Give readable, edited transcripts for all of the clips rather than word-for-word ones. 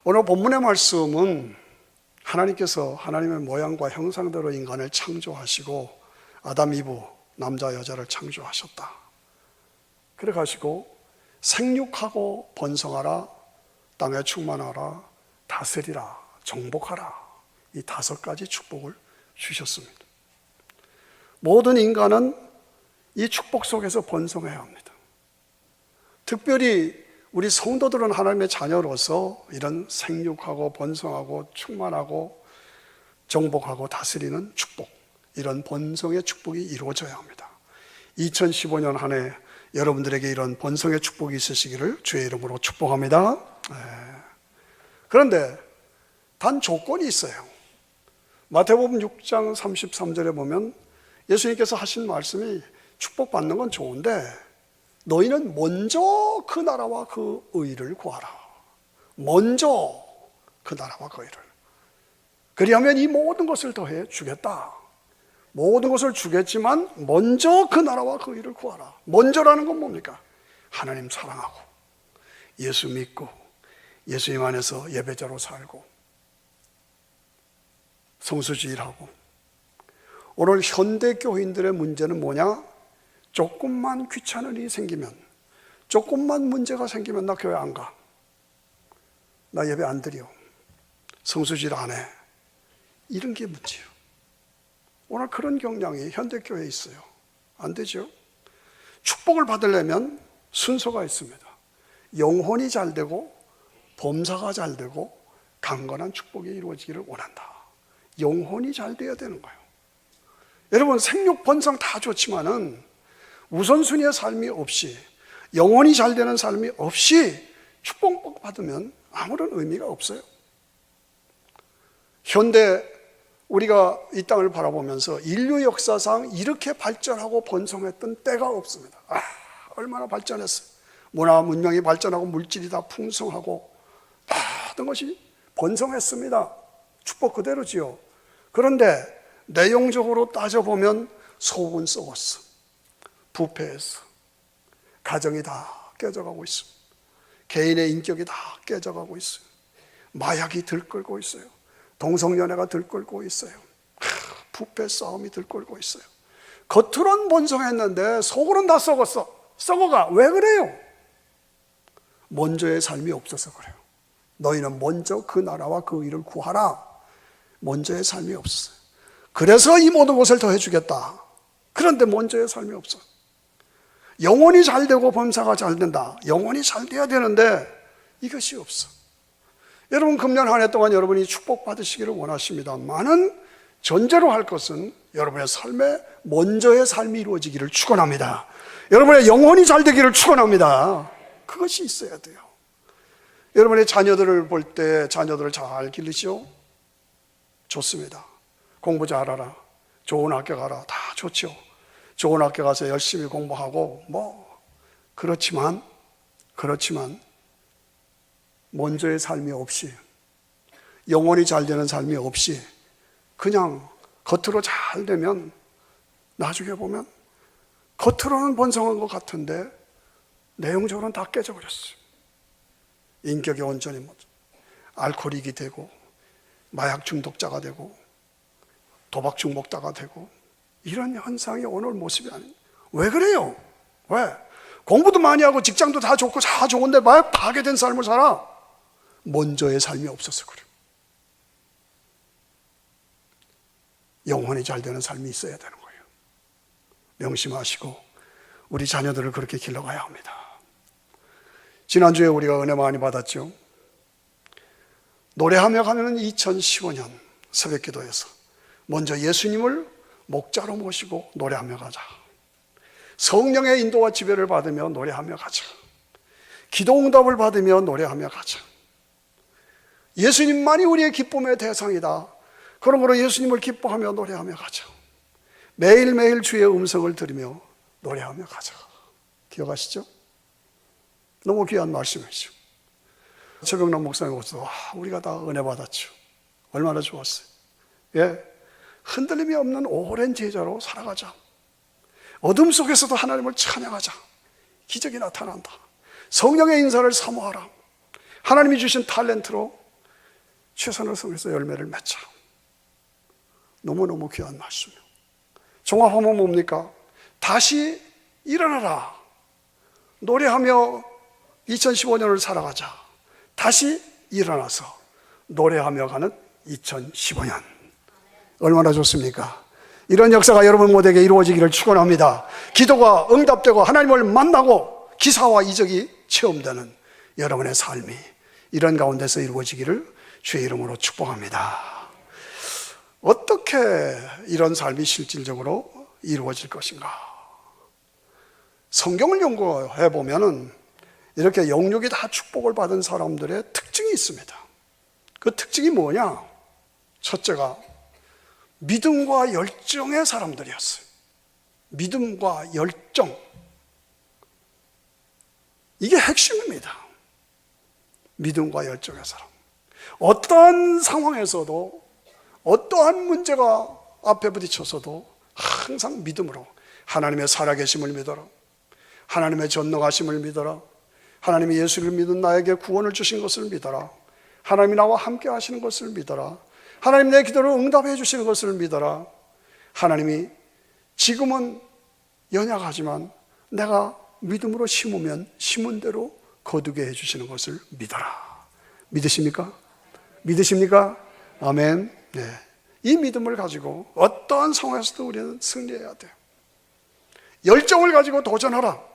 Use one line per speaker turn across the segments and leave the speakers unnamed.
오늘 본문의 말씀은 하나님께서 하나님의 모양과 형상대로 인간을 창조하시고 아담, 이브, 남자, 여자를 창조하셨다. 그래 가지고 생육하고 번성하라, 땅에 충만하라, 다스리라, 정복하라, 이 5가지 축복을 주셨습니다. 모든 인간은 이 축복 속에서 번성해야 합니다. 특별히 우리 성도들은 하나님의 자녀로서 이런 생육하고 번성하고 충만하고 정복하고 다스리는 축복, 이런 번성의 축복이 이루어져야 합니다. 2015년 한 해 여러분들에게 이런 번성의 축복이 있으시기를 주의 이름으로 축복합니다. 그런데 단 조건이 있어요. 마태복음 6장 33절에 보면 예수님께서 하신 말씀이 축복받는 건 좋은데 너희는 먼저 그 나라와 그 의를 구하라. 먼저 그 나라와 그 의를. 그리하면 이 모든 것을 더해 주겠다. 모든 것을 주겠지만 먼저 그 나라와 그 의를 구하라. 먼저라는 건 뭡니까? 하나님 사랑하고 예수 믿고 예수님 안에서 예배자로 살고 성수주의하고. 오늘 현대 교인들의 문제는 뭐냐? 조금만 귀찮은 일이 생기면, 조금만 문제가 생기면 나 교회 안 가, 나 예배 안 드려, 성수질 안 해, 이런 게 문제예요. 오늘 그런 경향이 현대교회에 있어요. 안 되죠? 축복을 받으려면 순서가 있습니다. 영혼이 잘 되고 범사가 잘 되고 강건한 축복이 이루어지기를 원한다. 영혼이 잘 돼야 되는 거예요. 여러분, 생육 번성 다 좋지만은 우선순위의 삶이 없이, 영혼이 잘 되는 삶이 없이 축복 받으면 아무런 의미가 없어요. 현대 우리가 이 땅을 바라보면서 인류 역사상 이렇게 발전하고 번성했던 때가 없습니다. 얼마나 발전했어요. 문화 문명이 발전하고 물질이 다 풍성하고 모든 것이 번성했습니다. 축복 그대로지요. 그런데 내용적으로 따져보면 속은 썩었어. 부패했어. 가정이 다 깨져가고 있습니다. 개인의 인격이 다 깨져가고 있어요. 마약이 들끓고 있어요. 동성연애가 들끓고 있어요. 부패 싸움이 들끓고 있어요. 겉으로는 번성했는데 속으로는 다 썩었어. 썩어가. 왜 그래요? 먼저의 삶이 없어서 그래요. 너희는 먼저 그 나라와 그 일을 구하라. 먼저의 삶이 없었어요. 그래서 이 모든 것을 더해주겠다. 그런데 먼저의 삶이 없어. 영혼이 잘 되고 범사가 잘 된다. 영혼이 잘 돼야 되는데 이것이 없어. 여러분, 금년 한 해 동안 여러분이 축복받으시기를 원하십니다만은 전제로 할 것은 여러분의 삶에 먼저의 삶이 이루어지기를 축원합니다. 여러분의 영혼이 잘 되기를 축원합니다. 그것이 있어야 돼요. 여러분의 자녀들을 볼 때 자녀들을 잘 기르시오? 좋습니다. 공부 잘하라, 좋은 학교 가라, 다 좋죠. 좋은 학교 가서 열심히 공부하고 그렇지만 먼저의 삶이 없이, 영혼이 잘 되는 삶이 없이 그냥 겉으로 잘 되면 나중에 보면 겉으로는 번성한 것 같은데 내용적으로는 다 깨져버렸어요. 인격이 온전히 알코올이게 되고 마약 중독자가 되고 도박 중독자가 되고 이런 현상이 오늘 모습이 아닙니다. 왜 그래요? 왜? 공부도 많이 하고 직장도 다 좋고 다 좋은데 왜 파괴된 삶을 살아? 먼저의 삶이 없어서 그래요. 영혼이 잘 되는 삶이 있어야 되는 거예요. 명심하시고 우리 자녀들을 그렇게 길러가야 합니다. 지난주에 우리가 은혜 많이 받았죠. 노래하며 가는 2015년 새벽기도에서 먼저 예수님을 목자로 모시고 노래하며 가자. 성령의 인도와 지배를 받으며 노래하며 가자. 기도응답을 받으며 노래하며 가자. 예수님만이 우리의 기쁨의 대상이다. 그러므로 예수님을 기뻐하며 노래하며 가자. 매일매일 주의 음성을 들으며 노래하며 가자. 기억하시죠? 너무 귀한 말씀이죠. 최병남 목사님 오셔서 우리가 다 은혜 받았죠. 얼마나 좋았어요. 흔들림이 없는 오랜 제자로 살아가자. 어둠 속에서도 하나님을 찬양하자. 기적이 나타난다. 성령의 인사를 사모하라. 하나님이 주신 탤런트로 최선을 성해서 열매를 맺자. 너무너무 귀한 말씀이에요. 종합하면 뭡니까? 다시 일어나라. 노래하며 2015년을 살아가자. 다시 일어나서 노래하며 가는 2015년. 얼마나 좋습니까? 이런 역사가 여러분 모두에게 이루어지기를 축원합니다. 기도가 응답되고 하나님을 만나고 기사와 이적이 체험되는 여러분의 삶이 이런 가운데서 이루어지기를 주의 이름으로 축복합니다. 어떻게 이런 삶이 실질적으로 이루어질 것인가? 성경을 연구해 보면은 이렇게 영육이 다 축복을 받은 사람들의 특징이 있습니다. 그 특징이 뭐냐? 첫째가 믿음과 열정의 사람들이었어요. 믿음과 열정. 이게 핵심입니다. 믿음과 열정의 사람. 어떠한 상황에서도 어떠한 문제가 앞에 부딪혀서도 항상 믿음으로 하나님의 살아계심을 믿어라. 하나님의 전능하심을 믿어라. 하나님이 예수를 믿은 나에게 구원을 주신 것을 믿어라. 하나님이 나와 함께 하시는 것을 믿어라. 하나님 내 기도를 응답해 주시는 것을 믿어라. 하나님이 지금은 연약하지만 내가 믿음으로 심으면 심은 대로 거두게 해주시는 것을 믿어라. 믿으십니까? 믿으십니까? 아멘. 네. 이 믿음을 가지고 어떠한 상황에서도 우리는 승리해야 돼요. 열정을 가지고 도전하라.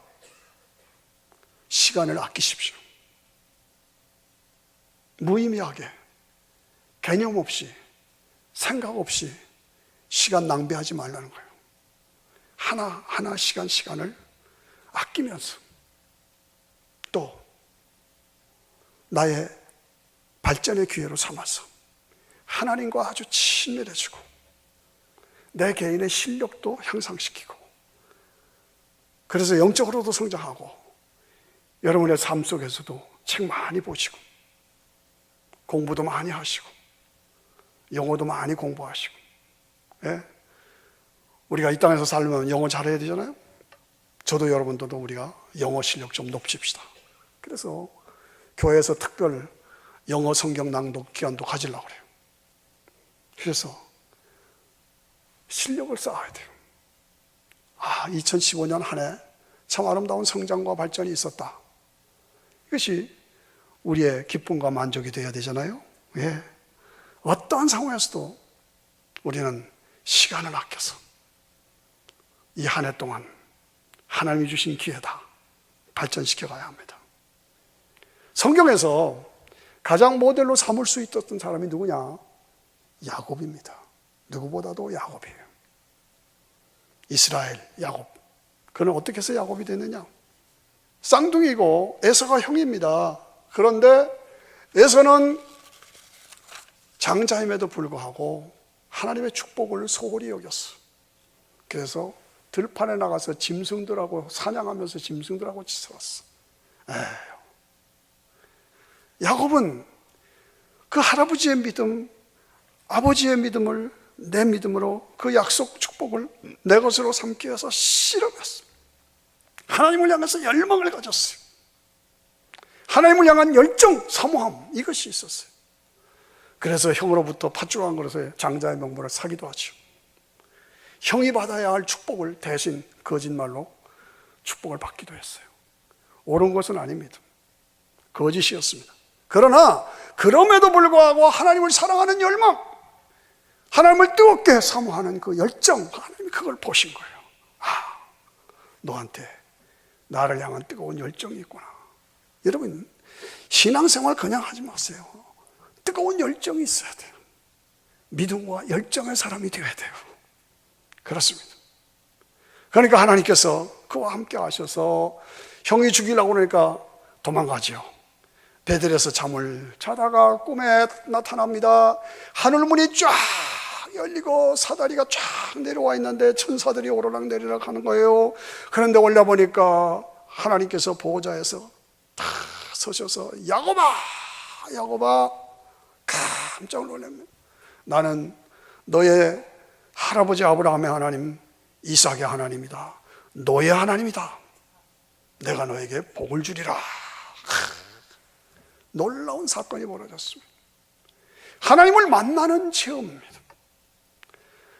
시간을 아끼십시오. 무의미하게 개념 없이 생각 없이 시간 낭비하지 말라는 거예요. 하나하나 시간을 아끼면서 또 나의 발전의 기회로 삼아서 하나님과 아주 친밀해지고 내 개인의 실력도 향상시키고 그래서 영적으로도 성장하고 여러분의 삶 속에서도 책 많이 보시고 공부도 많이 하시고 영어도 많이 공부하시고 예? 우리가 이 땅에서 살면 영어 잘해야 되잖아요. 저도 여러분들도 우리가 영어 실력 좀 높입시다. 그래서 교회에서 특별 영어 성경 낭독 기간도 가지려고 그래요. 그래서 실력을 쌓아야 돼요. 2015년 한 해 참 아름다운 성장과 발전이 있었다. 이것이 우리의 기쁨과 만족이 되어야 되잖아요. 예. 어떠한 상황에서도 우리는 시간을 아껴서 이 한 해 동안 하나님이 주신 기회다. 발전시켜 가야 합니다. 성경에서 가장 모델로 삼을 수 있었던 사람이 누구냐? 야곱입니다. 누구보다도 야곱이에요. 이스라엘 야곱. 그는 어떻게 해서 야곱이 됐느냐? 쌍둥이고 에서가 형입니다. 그런데 에서는 장자임에도 불구하고 하나님의 축복을 소홀히 여겼어. 그래서 들판에 나가서 짐승들하고 사냥하면서 짐승들하고 지쳐왔어. 야곱은 그 할아버지의 믿음, 아버지의 믿음을 내 믿음으로 그 약속 축복을 내 것으로 삼기 위해서 실험했어. 하나님을 향해서 열망을 가졌어요. 하나님을 향한 열정, 사모함, 이것이 있었어요. 그래서 형으로부터 팥죽한 그릇에 장자의 명분을 사기도 하죠. 형이 받아야 할 축복을 대신 거짓말로 축복을 받기도 했어요. 옳은 것은 아닙니다. 거짓이었습니다. 그러나 그럼에도 불구하고 하나님을 사랑하는 열망, 하나님을 뜨겁게 사모하는 그 열정, 하나님이 그걸 보신 거예요. 너한테 나를 향한 뜨거운 열정이 있구나. 여러분, 신앙생활 그냥 하지 마세요. 뜨거운 열정이 있어야 돼요. 믿음과 열정의 사람이 되어야 돼요. 그렇습니다. 그러니까 하나님께서 그와 함께 하셔서 형이 죽이려고 그러니까 도망가죠. 베들에서 잠을 자다가 꿈에 나타납니다. 하늘문이 쫙 열리고 사다리가 쫙 내려와 있는데 천사들이 오르락내리락 하는 거예요. 그런데 올려보니까 하나님께서 보호자에서 다 서셔서 야곱아, 야곱아, 깜짝 놀랍니다. 나는 너의 할아버지 아브라함의 하나님, 이삭의 하나님이다. 너의 하나님이다. 내가 너에게 복을 주리라. 놀라운 사건이 벌어졌습니다. 하나님을 만나는 체험입니다.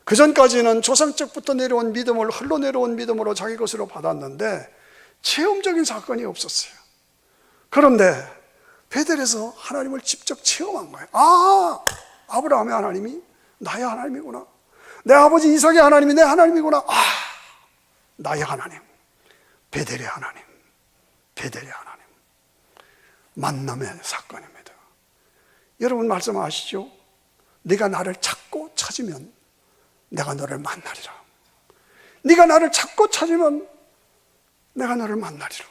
그 전까지는 조상적부터 내려온 믿음을 흘러내려온 믿음으로 자기 것으로 받았는데 체험적인 사건이 없었어요. 그런데 베델에서 하나님을 직접 체험한 거예요. 아, 아브라함의 하나님이 나의 하나님이구나. 내 아버지 이삭의 하나님이 내 하나님이구나. 아, 나의 하나님, 베델의 하나님, 베델의 하나님. 만남의 사건입니다. 여러분 말씀하시죠? 네가 나를 찾고 찾으면 내가 너를 만나리라. 네가 나를 찾고 찾으면 내가 너를 만나리라.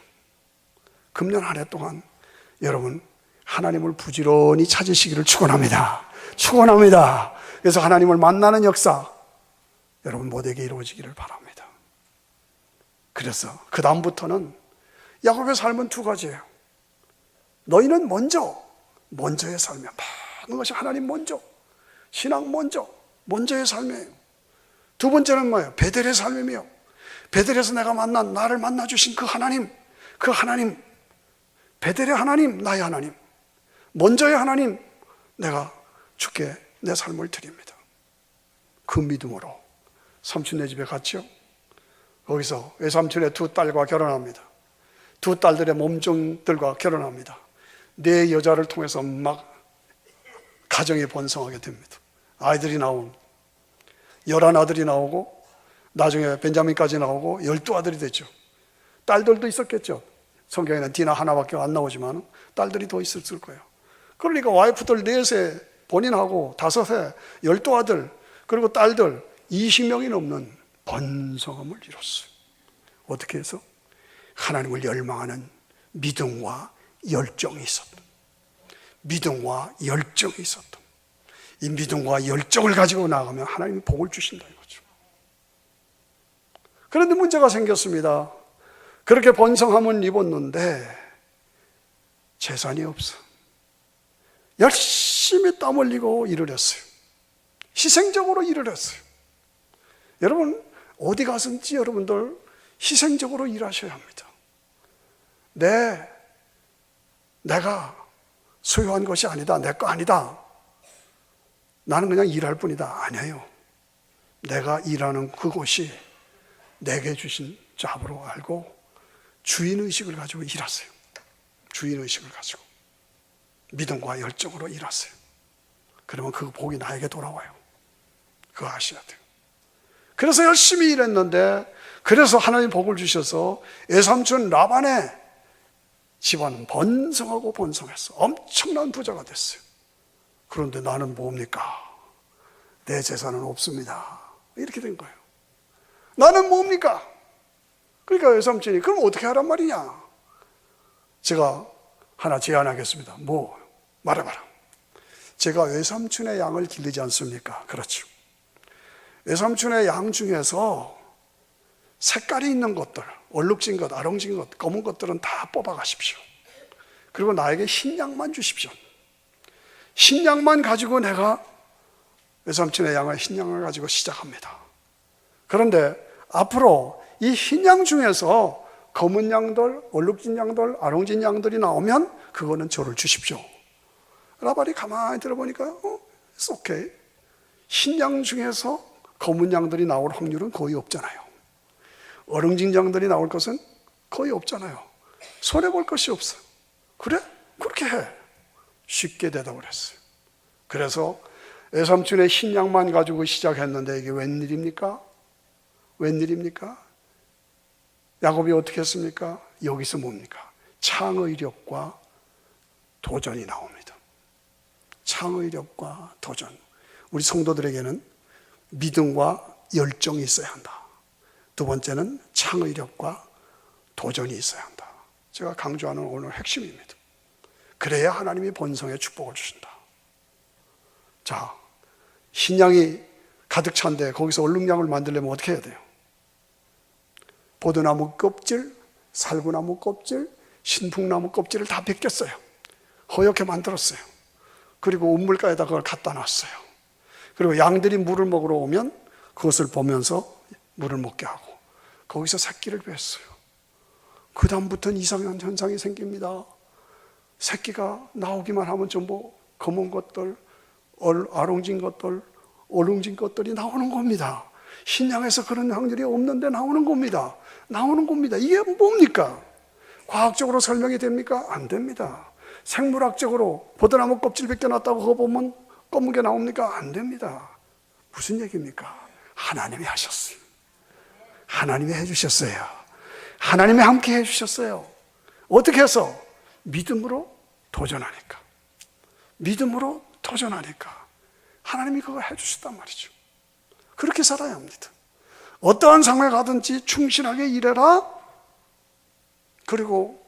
금년 한 해 동안 여러분 하나님을 부지런히 찾으시기를 축원합니다. 축원합니다. 그래서 하나님을 만나는 역사 여러분 모두에게 이루어지기를 바랍니다. 그래서 그 다음부터는 야곱의 삶은 두 가지예요. 너희는 먼저의 삶이야. 모든 것이 하나님 먼저, 신앙 먼저, 먼저의 삶이에요. 두 번째는 뭐예요? 베델의 삶이며 베델에서 내가 만난 나를 만나주신 그 하나님, 베델의 하나님, 나의 하나님, 먼저의 하나님, 내가 주께 내 삶을 드립니다. 그 믿음으로 삼촌네 집에 갔죠. 거기서 외삼촌의 두 딸과 결혼합니다. 두 딸들의 몸종들과 결혼합니다. 네 여자를 통해서 막 가정이 번성하게 됩니다. 아이들이 나오고 11아들이 나오고 나중에 벤자민까지 나오고 12아들이 됐죠. 딸들도 있었겠죠. 성경에는 디나 하나밖에 안 나오지만 딸들이 더 있었을 거예요. 그러니까 와이프들 넷에 본인하고 5에 12아들 그리고 딸들 20명이 넘는 번성함을 이뤘어요. 어떻게 해서? 하나님을 열망하는 믿음과 열정이 있었다. 믿음과 열정이 있었다. 이 믿음과 열정을 가지고 나가면 하나님이 복을 주신다 이거죠. 그런데 문제가 생겼습니다. 그렇게 번성함은 입었는데 재산이 없어. 열심히 땀 흘리고 일을 했어요. 희생적으로 일을 했어요. 여러분 어디 가든지 여러분들 희생적으로 일하셔야 합니다. 내가 소유한 것이 아니다. 내 거 아니다. 나는 그냥 일할 뿐이다. 아니에요. 내가 일하는 그곳이 내게 주신 잡으로 알고 주인의식을 가지고 일하세요. 주인의식을 가지고 믿음과 열정으로 일하세요. 그러면 그 복이 나에게 돌아와요. 그거 아셔야 돼요. 그래서 열심히 일했는데 그래서 하나님 복을 주셔서 외삼촌 라반의 집안은 번성하고 번성했어. 엄청난 부자가 됐어요. 그런데 나는 뭡니까? 내 재산은 없습니다. 이렇게 된 거예요. 나는 뭡니까? 그러니까 외삼촌이 그럼 어떻게 하란 말이냐? 제가 하나 제안하겠습니다. 뭐? 말해봐라. 제가 외삼촌의 양을 기르지 않습니까? 그렇죠. 외삼촌의 양 중에서 색깔이 있는 것들, 얼룩진 것, 아롱진 것, 검은 것들은 다 뽑아 가십시오. 그리고 나에게 흰 양만 주십시오. 흰 양만 가지고 내가 외삼촌의 양을 흰 양을 가지고 시작합니다. 그런데 앞으로 이 흰 양 중에서 검은 양들, 얼룩진 양들, 아롱진 양들이 나오면 그거는 저를 주십시오. 라발이 가만히 들어보니까 it's okay. 흰 양 중에서 검은 양들이 나올 확률은 거의 없잖아요. 어릉진 양들이 나올 것은 거의 없잖아요. 손해볼 것이 없어. 그래? 그렇게 해. 쉽게 대답을 했어요. 그래서 외삼촌의 흰 양만 가지고 시작했는데 이게 웬일입니까? 웬일입니까? 야곱이 어떻게 했습니까? 여기서 뭡니까? 창의력과 도전이 나옵니다. 창의력과 도전. 우리 성도들에게는 믿음과 열정이 있어야 한다. 두 번째는 창의력과 도전이 있어야 한다. 제가 강조하는 오늘 핵심입니다. 그래야 하나님이 번성의 축복을 주신다. 자, 흰양이 가득 찬데 거기서 얼룩양을 만들려면 어떻게 해야 돼요? 포도나무 껍질, 살구나무 껍질, 신풍나무 껍질을 다 벗겼어요. 허옇게 만들었어요. 그리고 우물가에다 그걸 갖다 놨어요. 그리고 양들이 물을 먹으러 오면 그것을 보면서 물을 먹게 하고 거기서 새끼를 뺐어요. 그 다음부터는 이상한 현상이 생깁니다. 새끼가 나오기만 하면 전부 검은 것들, 아롱진 것들, 얼룩진 것들이 나오는 겁니다. 신약에서 그런 확률이 없는데 나오는 겁니다. 나오는 겁니다. 이게 뭡니까? 과학적으로 설명이 됩니까? 안 됩니다. 생물학적으로 포도나무 껍질 벗겨놨다고 그거 보면 검은 게 나옵니까? 안 됩니다. 무슨 얘기입니까? 하나님이 하셨어요. 하나님이 해주셨어요. 하나님이 함께 해주셨어요. 어떻게 해서? 믿음으로 도전하니까. 믿음으로 도전하니까 하나님이 그걸 해주셨단 말이죠. 그렇게 살아야 합니다. 어떠한 상황에 가든지 충실하게 일해라. 그리고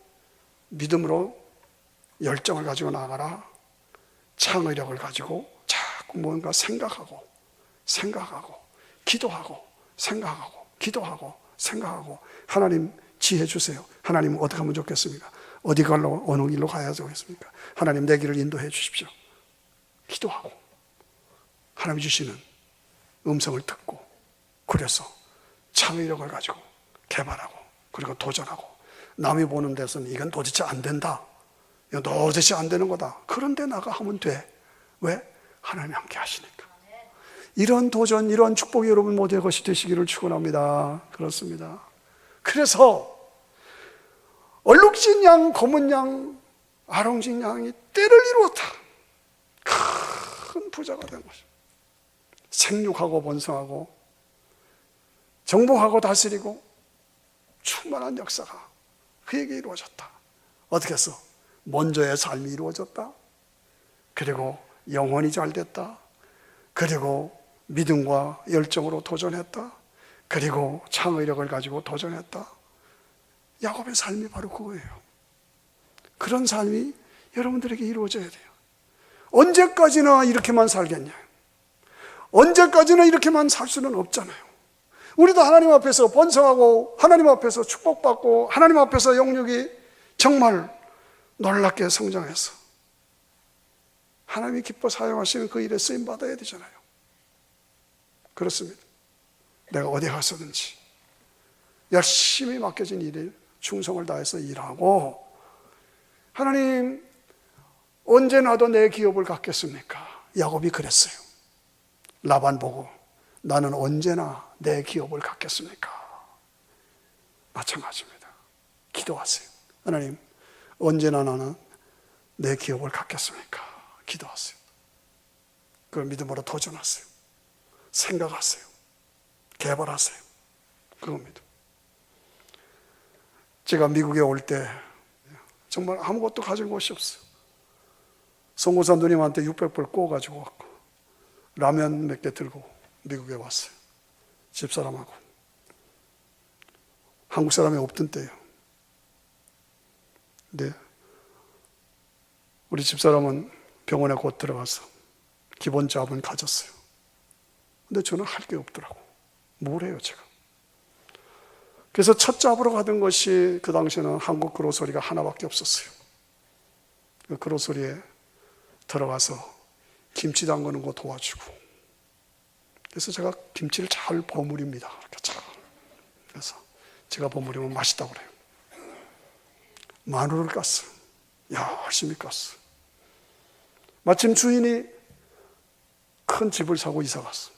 믿음으로 열정을 가지고 나가라. 창의력을 가지고 자꾸 뭔가 생각하고 기도하고 생각하고 기도하고 생각하고 하나님 지혜 주세요. 하나님 어떻게 하면 좋겠습니까? 어디 갈로 어느 길로 가야 좋겠습니까? 하나님 내 길을 인도해 주십시오. 기도하고 하나님이 주시는 음성을 듣고 그래서 창의력을 가지고 개발하고 그리고 도전하고 남이 보는 데서는 이건 도대체 안 된다. 이건 도대체 안 되는 거다. 그런데 나가 하면 돼. 왜? 하나님이 함께 하시니까. 이런 도전, 이런 축복이 여러분 모두의 것이 되시기를 축원합니다. 그렇습니다. 그래서 얼룩진 양, 검은 양, 아롱진 양이 때를 이루었다. 큰 부자가 된 것이죠. 생육하고 번성하고 정복하고 다스리고 충만한 역사가 그에게 이루어졌다. 어떻게 해서? 먼저의 삶이 이루어졌다. 그리고 영혼이 잘 됐다. 그리고 믿음과 열정으로 도전했다. 그리고 창의력을 가지고 도전했다. 야곱의 삶이 바로 그거예요. 그런 삶이 여러분들에게 이루어져야 돼요. 언제까지나 이렇게만 살겠냐? 언제까지나 이렇게만 살 수는 없잖아요. 우리도 하나님 앞에서 번성하고 하나님 앞에서 축복받고 하나님 앞에서 영육이 정말 놀랍게 성장해서 하나님이 기뻐 사용하시는 그 일에 쓰임받아야 되잖아요. 그렇습니다. 내가 어디 가서든지 열심히 맡겨진 일에 충성을 다해서 일하고 하나님 언제 나도 내 기업을 갖겠습니까? 야곱이 그랬어요. 라반 보고 나는 언제나 내 기업을 갖겠습니까? 마찬가지입니다. 기도하세요. 하나님 언제나 나는 내 기업을 갖겠습니까? 기도하세요. 그걸 믿음으로 도전하세요. 생각하세요. 개발하세요. 그겁니다. 제가 미국에 올 때 정말 아무것도 가진 것이 없어요. 송고사 누님한테 600불 꼬가지고 왔고 라면 몇 개 들고 미국에 왔어요. 집사람하고. 한국 사람이 없던 때예요. 근데 우리 집사람은 병원에 곧 들어가서 기본 잡은 가졌어요. 근데 저는 할 게 없더라고. 뭘 해요 제가. 그래서 첫 잡으러 가던 것이 그 당시에는 한국 그로서리가 하나밖에 없었어요. 그 그로서리에 들어가서 김치 담그는 거 도와주고 그래서 제가 김치를 잘 버무립니다. 이렇게 잘. 그래서 제가 버무리면 맛있다고 그래요. 마늘을 깠어요. 열심히 깠어요. 마침 주인이 큰 집을 사고 이사 갔어요.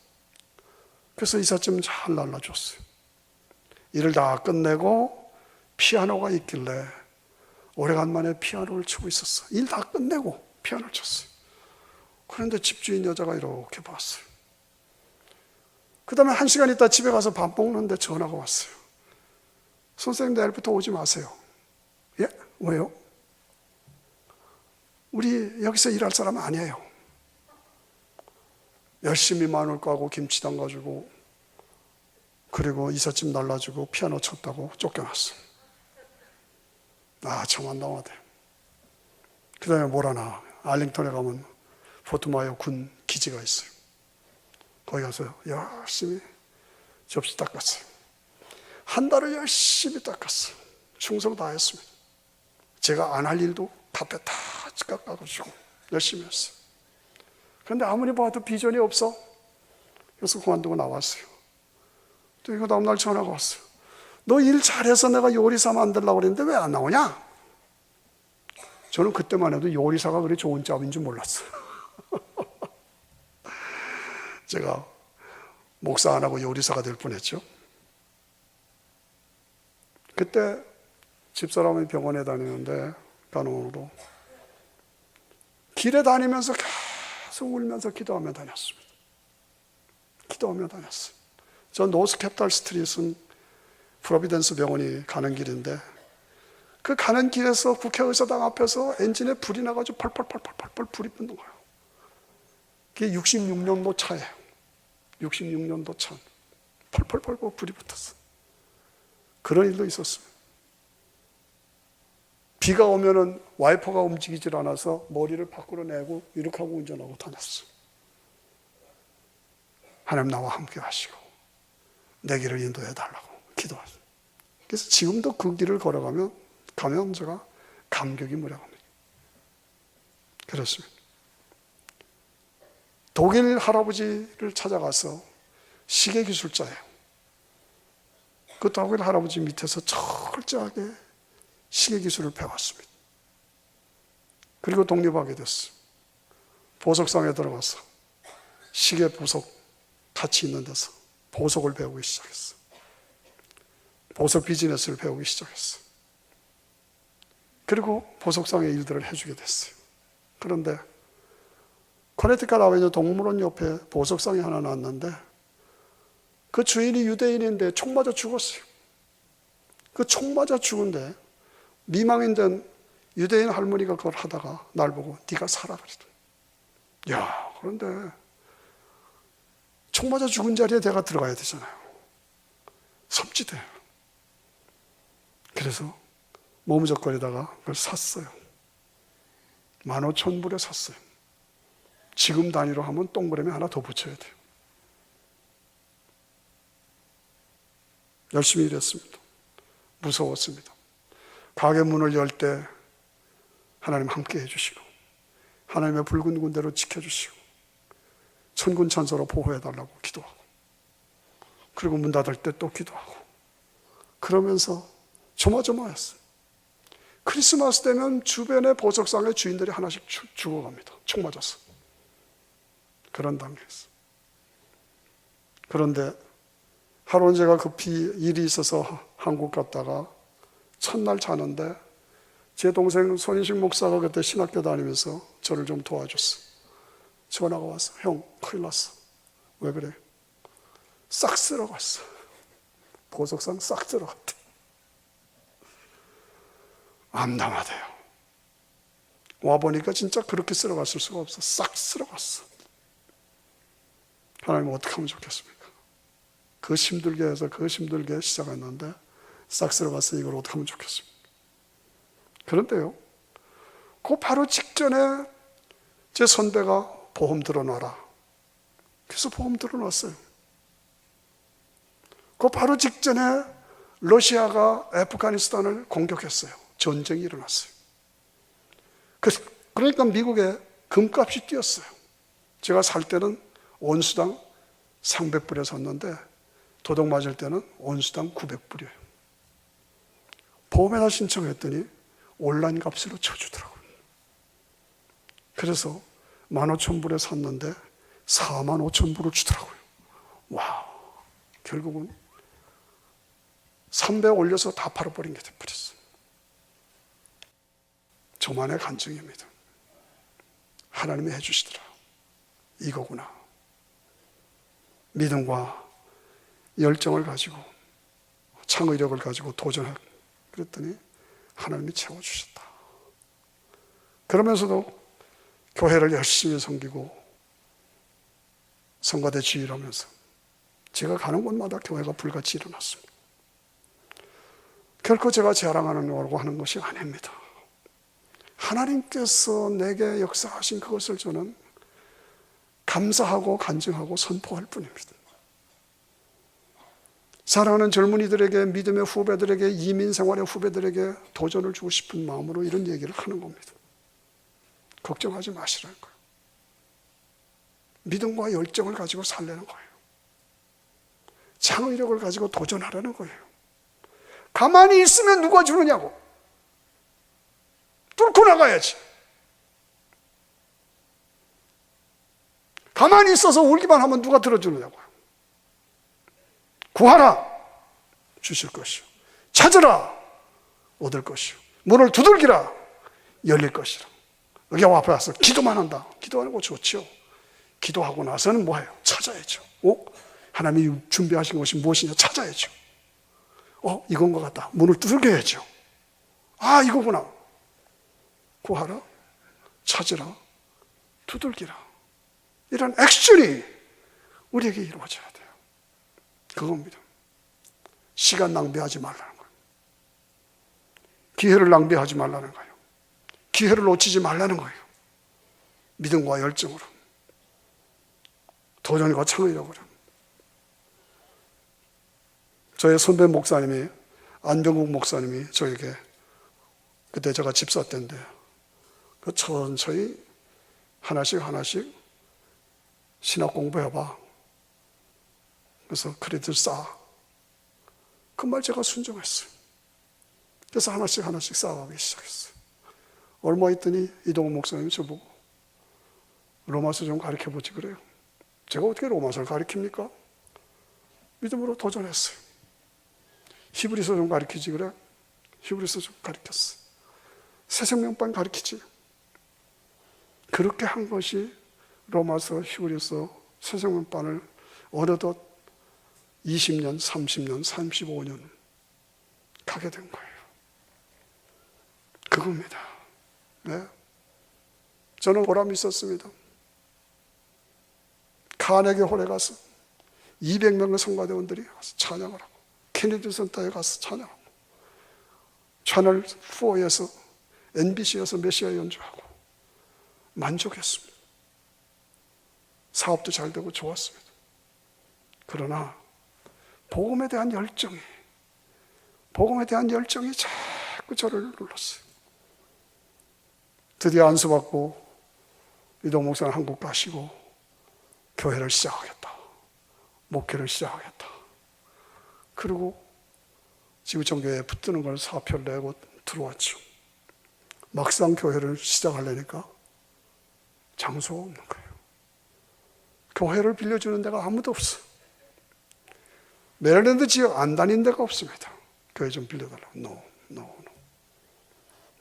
그래서 이삿짐 잘 날라줬어요. 일을 다 끝내고 피아노가 있길래 오래간만에 피아노를 치고 있었어요. 일 다 끝내고 피아노를 쳤어요. 그런데 집주인 여자가 이렇게 봤어요. 그 다음에 1시간 있다 집에 가서 밥 먹는데 전화가 왔어요. 선생님 내일부터 오지 마세요. 예? 왜요? 우리 여기서 일할 사람 아니에요. 열심히 마늘 까고 김치 담가주고 그리고 이삿짐 날라주고 피아노 쳤다고 쫓겨났어. 아, 참 안당하대. 그 다음에 뭘 하나 알링턴에 가면 포트마이어 군 기지가 있어요. 거기 가서 열심히 접시 닦았어요. 한 달을 열심히 닦았어요. 충성 다 했습니다. 제가 안 할 일도 밭에 다 깎아주고 열심히 했어요. 그런데 아무리 봐도 비전이 없어. 그래서 그만두고 나왔어요. 또 이거 다음날 전화가 왔어요. 너 일 잘해서 내가 요리사 만들려고 그랬는데 왜 안 나오냐? 저는 그때만 해도 요리사가 그리 좋은 잡인 줄 몰랐어요. 제가 목사 안 하고 요리사가 될 뻔했죠. 그때 집사람이 병원에 다니는데 간호원으로 길에 다니면서 계속 울면서 기도하며 다녔습니다. 기도하며 다녔어요. 저 노스캐피탈 스트릿은 프로비던스 병원이 가는 길인데 그 가는 길에서 국회의사당 앞에서 엔진에 불이 나가지고 펄펄펄펄펄 불이 붙는 거예요. 그게 66년도 차예요. 66년도 차. 펄펄펄펄 불이 붙었어. 그런 일도 있었어요. 비가 오면은 와이퍼가 움직이질 않아서 머리를 밖으로 내고 이렇게 하고 운전하고 다녔어요. 하나님 나와 함께 하시고 내 길을 인도해 달라고 기도하세요. 그래서 지금도 그 길을 걸어가면 제가 감격이 무량합니다. 그렇습니다. 독일 할아버지를 찾아가서 시계 기술자예요. 그 독일 할아버지 밑에서 철저하게 시계 기술을 배웠습니다. 그리고 독립하게 됐어요. 보석상에 들어가서 시계 보석 같이 있는 데서 보석을 배우기 시작했어요. 보석 비즈니스를 배우기 시작했어요. 그리고 보석상의 일들을 해주게 됐어요. 그런데 커네티컷 아베뉴 동물원 옆에 보석상이 하나 났는데 그 주인이 유대인인데 총 맞아 죽었어요. 그 총 맞아 죽은데 미망인된 유대인 할머니가 그걸 하다가 날 보고 네가 사라 그러더니 야, 그런데 총 맞아 죽은 자리에 내가 들어가야 되잖아요. 섭지대요. 그래서 머무적거리다가 그걸 샀어요. 15,000불에 샀어요. 지금 단위로 하면 동그라미 하나 더 붙여야 돼요. 열심히 일했습니다. 무서웠습니다. 가게 문을 열 때 하나님 함께 해주시고 하나님의 붉은 군대로 지켜주시고 천군 천사로 보호해달라고 기도하고 그리고 문 닫을 때 또 기도하고 그러면서 조마조마했어요. 크리스마스 되면 주변의 보석상의 주인들이 하나씩 죽어갑니다. 총 맞아서. 그런 단계였어요. 그런데 하루는 제가 급히 일이 있어서 한국 갔다가 첫날 자는데 제 동생 손인식 목사가 그때 신학교 다니면서 저를 좀 도와줬어. 전화가 왔어. 형, 큰일 났어. 왜 그래? 싹 쓸어갔어. 보석상 싹 쓸어갔대. 암담하대요. 와보니까 진짜 그렇게 쓸어갔을 수가 없어. 싹 쓸어갔어. 하나님 어떻게 하면 좋겠습니까? 그 힘들게 해서 그 힘들게 시작했는데 싹 쓸어갔어. 이걸 어떻게 하면 좋겠습니까? 그런데요, 그 바로 직전에 제 선배가 보험 들어놔라. 그래서 보험 들어놨어요. 그 바로 직전에 러시아가 아프가니스탄을 공격했어요. 전쟁이 일어났어요. 그러니까 미국에 금값이 뛰었어요. 제가 살 때는 온수당 300불에 샀는데 도둑 맞을 때는 온수당 900불이에요. 보험에다 신청했더니 온라인 값으로 쳐주더라고요. 그래서 15,000불에 샀는데 45,000불을 주더라고요. 와, 결국은 3배 올려서 다 팔아버린 게 돼버렸어요. 저만의 간증입니다. 하나님이 해주시더라. 이거구나. 믿음과 열정을 가지고 창의력을 가지고 도전하고 그랬더니 하나님이 채워주셨다. 그러면서도 교회를 열심히 섬기고 성가대 지휘를 하면서 제가 가는 곳마다 교회가 불같이 일어났습니다. 결코 제가 자랑하려고 하는 것이 아닙니다. 하나님께서 내게 역사하신 그것을 저는 감사하고 간증하고 선포할 뿐입니다. 사랑하는 젊은이들에게, 믿음의 후배들에게, 이민 생활의 후배들에게 도전을 주고 싶은 마음으로 이런 얘기를 하는 겁니다. 걱정하지 마시라는 거예요. 믿음과 열정을 가지고 살려는 거예요. 창의력을 가지고 도전하라는 거예요. 가만히 있으면 누가 주느냐고. 뚫고 나가야지. 가만히 있어서 울기만 하면 누가 들어주느냐고요. 구하라, 주실 것이요. 찾으라, 얻을 것이요. 문을 두들기라, 열릴 것이라. 여기 앞에 와서 기도만 한다. 기도하는 거 좋죠. 기도하고 나서는 뭐예요? 찾아야죠. 하나님이 준비하신 것이 무엇이냐 찾아야죠. 이건 것 같다. 문을 두들겨야죠. 이거구나. 구하라, 찾으라, 두들기라. 이런 액션이 우리에게 이루어져야 돼요. 그겁니다. 시간 낭비하지 말라는 거예요. 기회를 낭비하지 말라는 거예요. 기회를 놓치지 말라는 거예요. 믿음과 열정으로, 도전과 창의력으로. 저의 선배 목사님이, 안병국 목사님이 저에게, 그때 제가 집사 때인데, 천천히 하나씩 신학 공부해봐. 그래서 크레딧 쌓아. 그 말 제가 순종했어요. 그래서 하나씩 쌓아가기 시작했어요. 얼마 있더니 이동훈 목사님이 저보고 로마서 좀 가르쳐보지 그래요. 제가 어떻게 로마서를 가르칩니까? 믿음으로 도전했어요. 히브리서 좀 가르치지 그래? 히브리서 좀 가르쳤어요. 새생명반 가르치지. 그렇게 한 것이 로마서, 히브리서, 새생명반을 어느덧 20년, 30년, 35년 가게 된 거예요. 그겁니다. 네. 저는 보람이 있었습니다. 카네기 홀에 가서 200명의 성가대원들이 가서 찬양을 하고, 케네디 센터에 가서 찬양하고, 채널 4에서, NBC에서 메시아 연주하고 만족했습니다. 사업도 잘 되고 좋았습니다. 그러나 복음에 대한 열정이 자꾸 저를 눌렀어요. 드디어 안수받고 이동 목사는 한국 가시고 교회를 시작하겠다. 목회를 시작하겠다. 그리고 지구촌교회에 붙드는 걸 사표를 내고 들어왔죠. 막상 교회를 시작하려니까 장소가 없는 거예요. 교회를 빌려주는 데가 아무도 없어. 메릴랜드 지역 안 다닌 데가 없습니다. 교회 좀 빌려달라고. No.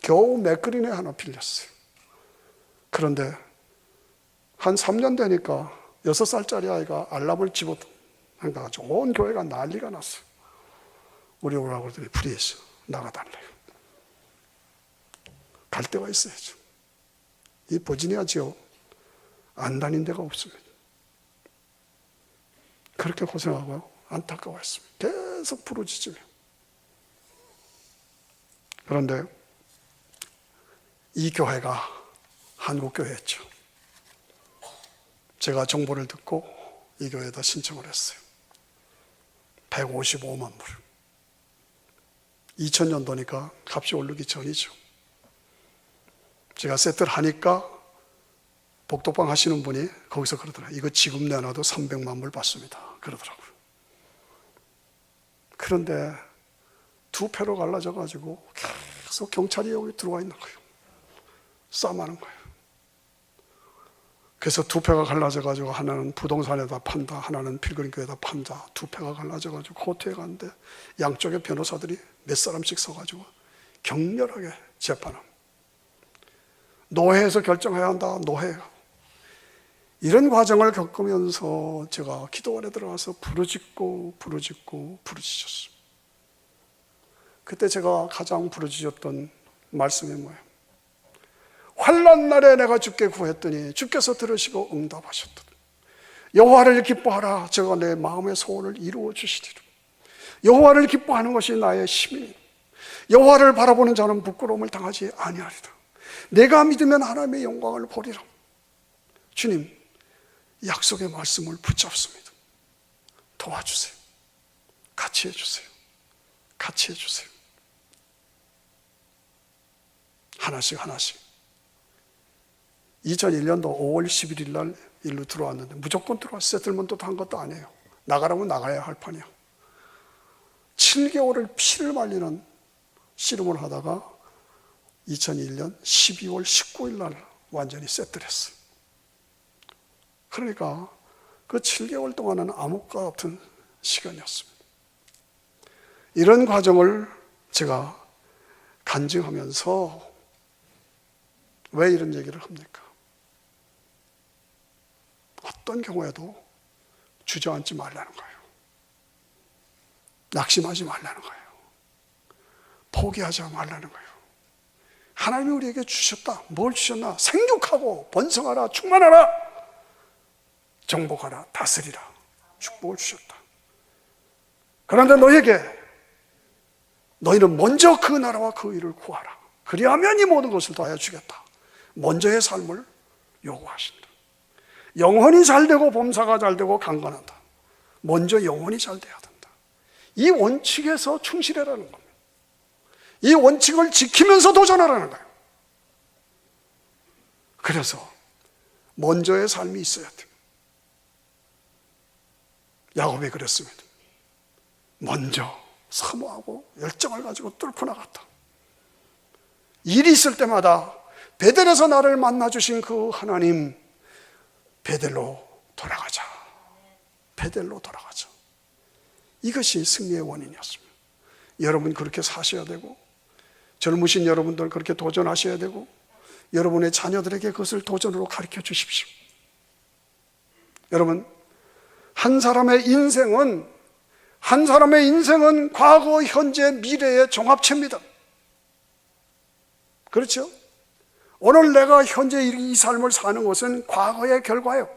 겨우 맥그린에 하나 빌렸어요. 그런데 한 3년 되니까 6살짜리 아이가 알람을 집어당겨가지고 온 교회가 난리가 났어요. 우리 오라고 그러더니 프리에서 나가달래요. 갈 데가 있어야죠. 이 버지니아 지역 안 다닌 데가 없습니다. 그렇게 고생하고 안타까워했습니다. 계속 부르짖으며. 그런데 이 교회가 한국교회였죠. 제가 정보를 듣고 이 교회에다 신청을 했어요. 155만 불. 2000년도니까 값이 오르기 전이죠. 제가 세트를 하니까 복덕방 하시는 분이 거기서 그러더라고요. 이거 지금 내놔도 300만 불 받습니다. 그러더라고요. 그런데 2패로 갈라져가지고 계속 경찰이 여기 들어와 있는 거예요. 싸움하는 거예요. 그래서 2패가 갈라져가지고 하나는 부동산에다 판다, 하나는 필그림교회에다 판다. 2패가 갈라져가지고 코트에 갔는데 양쪽의 변호사들이 몇 사람씩 서가지고 격렬하게 재판합니다. 노회에서 결정해야 한다. 노회가. 이런 과정을 겪으면서 제가 기도원에 들어가서 부르짖었어요. 그때 제가 가장 부르짖었던 말씀이 뭐예요? 환난 날에 내가 주께 구했더니 주께서 들으시고 응답하셨다. 여호와를 기뻐하라. 제가 내 마음의 소원을 이루어 주시리라. 여호와를 기뻐하는 것이 나의 힘이니 여호와를 바라보는 자는 부끄러움을 당하지 아니하리라. 내가 믿으면 하나님의 영광을 보리라. 주님, 약속의 말씀을 붙잡습니다. 도와주세요. 같이 해주세요. 같이 해주세요. 하나씩 2001년도 5월 11일 날 일로 들어왔는데 무조건 들어왔어요. 세틀먼트도 한 것도 아니에요. 나가라면 나가야 할 판이야. 7개월을 피를 말리는 씨름을 하다가 2001년 12월 19일 날 완전히 세틀했어요. 그러니까 그 7개월 동안은 암흑과 같은 시간이었습니다. 이런 과정을 제가 간증하면서 왜 이런 얘기를 합니까? 어떤 경우에도 주저앉지 말라는 거예요. 낙심하지 말라는 거예요. 포기하지 말라는 거예요. 하나님이 우리에게 주셨다. 뭘 주셨나? 생육하고 번성하라, 충만하라, 정복하라, 다스리라. 축복을 주셨다. 그런데 너희는 먼저 그 나라와 그 일을 구하라. 그리하면 이 모든 것을 더하여 주겠다. 먼저의 삶을 요구하신다. 영혼이 잘되고 범사가 잘되고 강건한다. 먼저 영혼이 잘돼야 된다. 이 원칙에서 충실해라는 겁니다. 이 원칙을 지키면서 도전하라는 거예요. 그래서 먼저의 삶이 있어야 돼요. 야곱이 그랬습니다. 먼저 사모하고 열정을 가지고 뚫고 나갔다. 일이 있을 때마다 베델에서 나를 만나주신 그 하나님, 베델로 돌아가자. 베델로 돌아가자. 이것이 승리의 원인이었습니다. 여러분 그렇게 사셔야 되고, 젊으신 여러분들 그렇게 도전하셔야 되고, 여러분의 자녀들에게 그것을 도전으로 가르쳐 주십시오. 여러분, 한 사람의 인생은 과거, 현재, 미래의 종합체입니다. 그렇죠? 오늘 내가 현재 이 삶을 사는 것은 과거의 결과예요.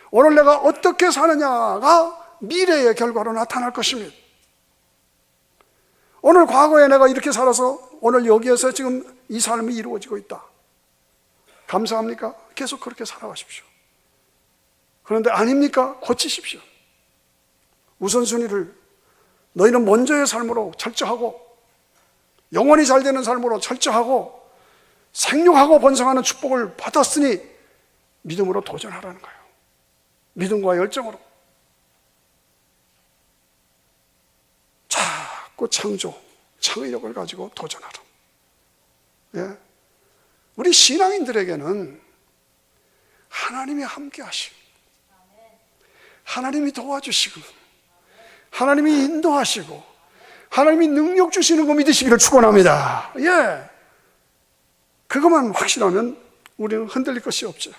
오늘 내가 어떻게 사느냐가 미래의 결과로 나타날 것입니다. 오늘 과거에 내가 이렇게 살아서 오늘 여기에서 지금 이 삶이 이루어지고 있다. 감사합니까? 계속 그렇게 살아가십시오. 그런데 아닙니까? 고치십시오. 우선순위를 너희는 먼저의 삶으로 철저하고 영원히 잘 되는 삶으로 철저하고 생육하고 번성하는 축복을 받았으니 믿음으로 도전하라는 거예요. 믿음과 열정으로. 자꾸 창의력을 가지고 도전하라. 예? 우리 신앙인들에게는 하나님이 함께 하시고 하나님이 도와주시고 하나님이 인도하시고 하나님이 능력 주시는 거 믿으시기를 축원합니다. 예, 그것만 확신하면 우리는 흔들릴 것이 없죠.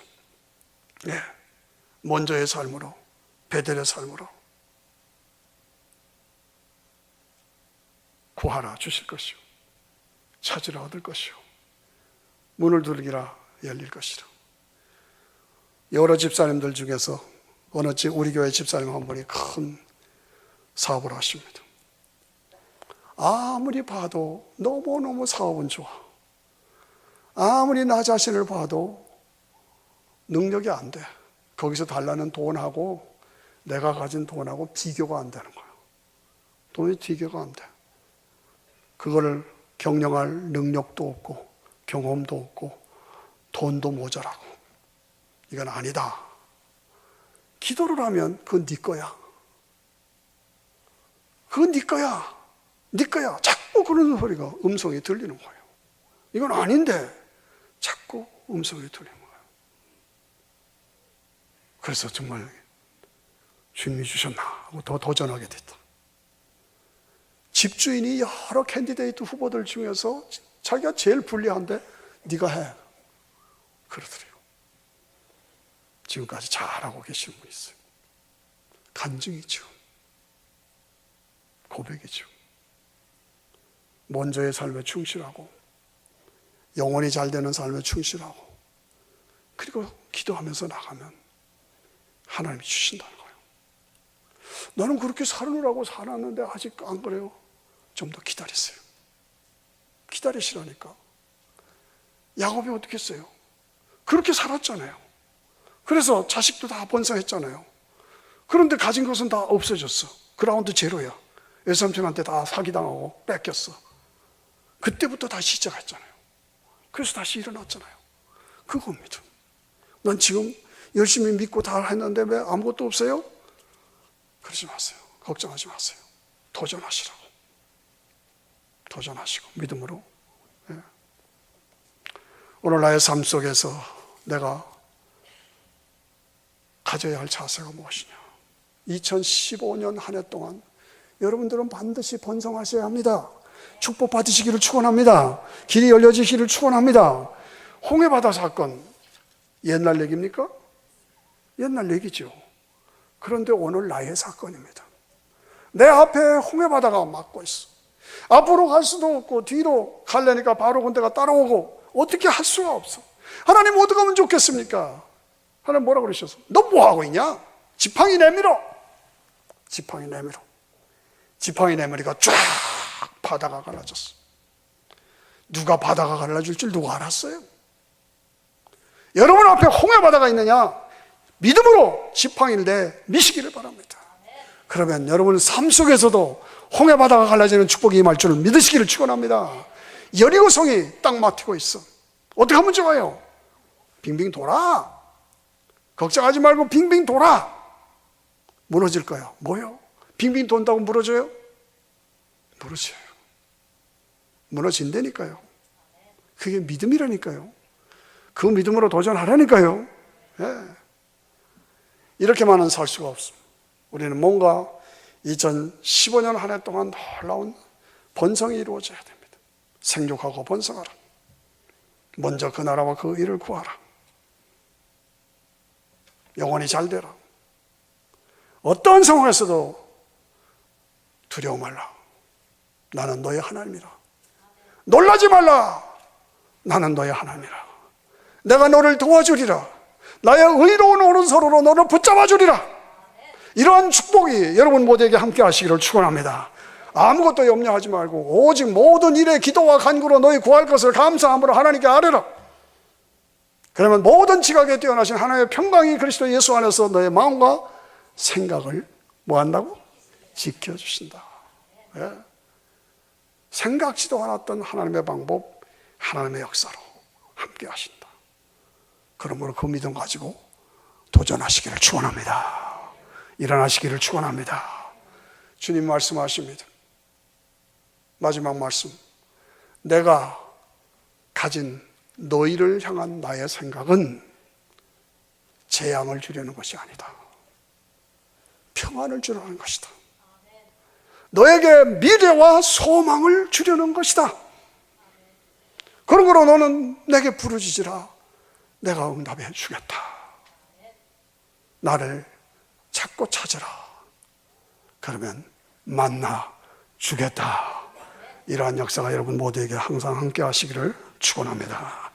예, 먼저의 삶으로, 베델의 삶으로 구하라 주실 것이요, 찾으라 얻을 것이요, 문을 두드리라 열릴 것이라. 여러 집사님들 중에서 우리 교회 집사님 한 분이 큰 사업을 하십니다. 아무리 봐도 너무너무 사업은 좋아. 아무리 나 자신을 봐도 능력이 안 돼. 거기서 달라는 돈하고 내가 가진 돈하고 비교가 안 되는 거야. 돈이 비교가 안 돼. 그거를 경영할 능력도 없고 경험도 없고 돈도 모자라고. 이건 아니다. 기도를 하면 그건 네 거야. 그건 네 거야. 네 거야. 자꾸 그런 소리가 음성이 들리는 거예요. 이건 아닌데 자꾸 음성이 들리는 거예요. 그래서 정말 주님이 주셨나 하고 더 도전하게 됐다. 집주인이 여러 캔디데이트 후보들 중에서 자기가 제일 불리한데 네가 해 그러더래요. 지금까지 잘하고 계신 분이 있어요. 간증이죠. 고백이죠. 먼저의 삶에 충실하고 영원히 잘 되는 삶에 충실하고 그리고 기도하면서 나가면 하나님이 주신다는 거예요. 나는 그렇게 살으라고 살았는데 아직 안 그래요. 좀 더 기다리세요. 기다리시라니까. 야곱이 어떻게 했어요? 그렇게 살았잖아요. 그래서 자식도 다 번성했잖아요. 그런데 가진 것은 다 없어졌어. 그라운드 제로야. 외삼촌한테 다 사기당하고 뺏겼어. 그때부터 다시 시작했잖아요. 그래서 다시 일어났잖아요. 그겁니다. 난 지금 열심히 믿고 다 했는데 왜 아무것도 없어요? 그러지 마세요. 걱정하지 마세요. 도전하시라고. 도전하시고 믿음으로. 예. 오늘 나의 삶 속에서 내가 가져야 할 자세가 무엇이냐? 2015년 한 해 동안 여러분들은 반드시 번성하셔야 합니다. 축복 받으시기를 축원합니다. 길이 열려지기를 축원합니다. 홍해바다 사건 옛날 얘기입니까? 옛날 얘기죠. 그런데 오늘 나의 사건입니다. 내 앞에 홍해바다가 막고 있어. 앞으로 갈 수도 없고 뒤로 가려니까 바로 군대가 따라오고 어떻게 할 수가 없어. 하나님 어떻게 하면 좋겠습니까? 하나님 뭐라 그러셨어? 너 뭐하고 있냐? 지팡이 내밀어. 지팡이 내밀어. 지팡이 내밀이가 쫙 바다가 갈라졌어. 누가 바다가 갈라질 줄 누가 알았어요? 여러분 앞에 홍해바다가 있느냐? 믿음으로 지팡이를 내미시기를 바랍니다. 그러면 여러분 삶 속에서도 홍해바다가 갈라지는 축복이 임할 줄을 믿으시기를 축원합니다. 여리고성이 딱 막히고 있어. 어떻게 하면 좋아요? 빙빙 돌아. 걱정하지 말고 빙빙 돌아. 무너질 거야. 뭐요? 빙빙 돈다고 무너져요? 무너져요. 무너진다니까요. 그게 믿음이라니까요. 그 믿음으로 도전하라니까요. 예. 이렇게만은 살 수가 없습니다. 우리는 뭔가 2015년 한 해 동안 놀라운 번성이 이루어져야 됩니다. 생육하고 번성하라. 먼저 그 나라와 그 일을 구하라. 영원히 잘 되라. 어떤 상황에서도 두려워 말라. 나는 너의 하나님이라. 놀라지 말라. 나는 너의 하나님이라. 내가 너를 도와주리라. 나의 의로운 오른손으로 너를 붙잡아 주리라. 이러한 축복이 여러분 모두에게 함께 하시기를 축원합니다. 아무것도 염려하지 말고 오직 모든 일에 기도와 간구로 너희 구할 것을 감사함으로 하나님께 아뢰라. 그러면 모든 지각에 뛰어나신 하나님의 평강이 그리스도 예수 안에서 너의 마음과 생각을 뭐 한다고? 지켜주신다. 예. 생각지도 않았던 하나님의 방법, 하나님의 역사로 함께 하신다. 그러므로 그 믿음 가지고 도전하시기를 축원합니다. 일어나시기를 축원합니다. 주님 말씀하십니다. 마지막 말씀. 내가 가진 너희를 향한 나의 생각은 재앙을 주려는 것이 아니다. 평안을 주려는 것이다. 너에게 미래와 소망을 주려는 것이다. 그러므로 너는 내게 부르짖으라. 내가 응답해 주겠다. 나를 찾고 찾으라. 그러면 만나 주겠다. 이러한 역사가 여러분 모두에게 항상 함께 하시기를 축원합니다.